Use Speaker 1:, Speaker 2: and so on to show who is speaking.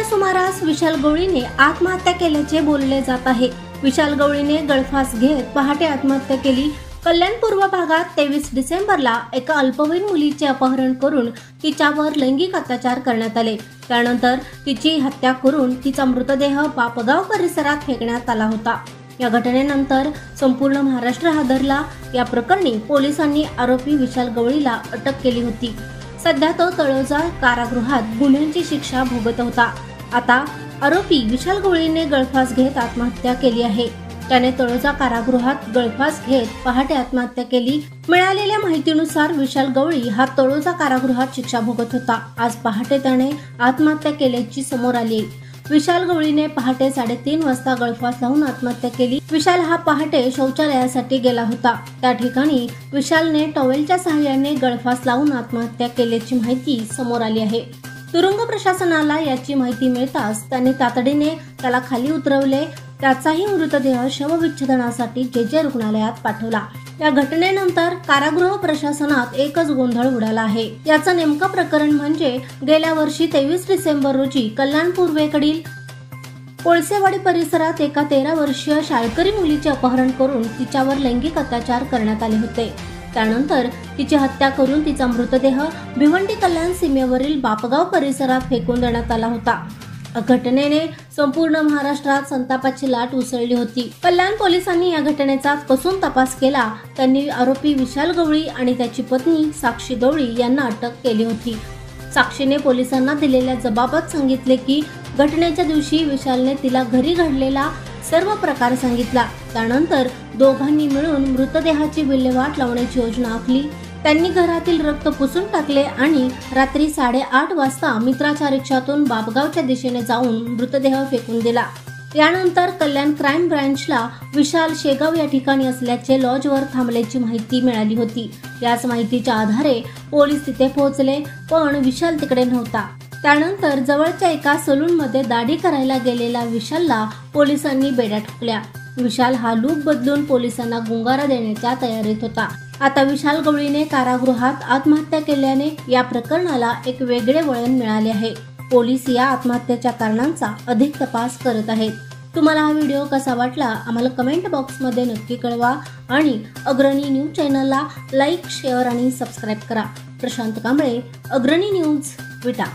Speaker 1: सुमारास विशाल गवळीने आत्महत्या केल्याचे बोलले जात आहे। विशाल गवळीने गळफास घेत पहाटे आत्महत्या केली। कल्याण पूर्व भागात 23 डिसेंबरला एका अल्पवयीन मुलीचे अपहरण करून तिच्यावर लैंगिक अत्याचार करण्यात आले। त्यानंतर तिची हत्या करून तिचा मृतदेह बापगाव परिसरात फेकण्यात आला होता। या घटनेनंतर संपूर्ण महाराष्ट्र हादरला। या प्रकरणी पोलिसांनी आरोपी विशाल गवळीला अटक केली होती। सध्या तो तळोजा कारागृहात गुन्ह्यांची शिक्षा भोगत होता। आता आरोपी विशाल गवळीने गळफास घेत आत्महत्या केली आहे। त्याने तळोजा कारागृहात गळफास घेत पहाटे आत्महत्या केली। मिळालेल्या माहितीनुसार विशाल गवळी हा तळोजा कारागृहात शिक्षा भोगत होता। आज पहाटे त्याने आत्महत्या केल्याची समोर आली। विशाल गवळीने पहाटे 3:30 वाजता गळफास लावून आत्महत्या केली। विशाल हा पहाटे शौचालयासाठी गेला होता। त्या ठिकाणी विशालने टॉवेलच्या सहाय्याने गळफास लावून आत्महत्या केल्याची माहिती समोर आली आहे। तुरुंग प्रशासनाला याची माहिती मिळताच त्यांनी तातडीने त्याला खाली उतरवले। त्याचाही मृतदेह शवविच्छेदनासाठी जे रुग्णालयात पाठवला। या घटनेनंतर कारागृह प्रशासनात एकच गोंधळ उडाला आहे। याचं नेमकं प्रकरण म्हणजे गेल्या वर्षी 23 डिसेंबर रोजी कल्याण पूर्वेकडील कोळसेवाडी परिसरात एका 13 वर्षीय शाळकरी मुलीचे अपहरण करून तिच्यावर लैंगिक अत्याचार करण्यात आले होते। त्यानंतर तिची हत्या करून तिचा मृतदेह भिवंडी कल्याण सीमेवरील बापगाव परिसरात फेकून देण्यात आला होता। घटनेने संपूर्ण महाराष्ट्रात संतापाची लाट उसळली होती। कल्याण पोलिसांनी या घटनेचा कसून तपास केला। त्यांनी आरोपी विशाल गवळी आणि त्याची पत्नी साक्षी गवळी यांना अटक केली होती। साक्षीने पोलिसांना दिलेल्या जबाबात सांगितले की घटनेच्या दिवशी विशालने तिला घरी घडलेला सर्व प्रकार सांगितला। त्यानंतर दोघांनी मिळून मृतदेहाची विल्हेवाट लावण्याची योजना आखली। त्यांनी घरातील रक्त पुसून टाकले आणि रात्री 8:30 वाजता मित्राच्या रिक्षातून बापगावच्या दिशेने जाऊन मृतदेह फेकून दिला। यानंतर कल्याण क्राईम ब्रांचला विशाल शेगाव या ठिकाणी असल्याचे लॉजवर थांबल्याची माहिती मिळाली होती। याच माहितीच्या आधारे पोलीस तिथे पोहोचले, पण विशाल तिकडे नव्हता। त्यानंतर जवळच्या एका सलूनमध्ये दाढी करायला गेलेला विशालला पोलिसांनी बेड्या ठोकल्या। विशाल हा लूक बदलून पोलिसांना गुंगारा देण्याच्या तयारीत होता। आता विशाल गवळीने कारागृहात आत्महत्या केल्याने या प्रकरणाला एक वेगळे वळण मिळाले आहे। पोलीस या आत्महत्येच्या कारणांचा अधिक तपास करत आहेत। तुम्हाला हा व्हिडिओ कसा वाटला आम्हाला कमेंट बॉक्समध्ये नक्की कळवा आणि अग्रणी न्यूज चॅनलला लाईक, शेअर आणि सबस्क्राईब करा। प्रशांत कांबळे, अग्रणी न्यूज, विटा।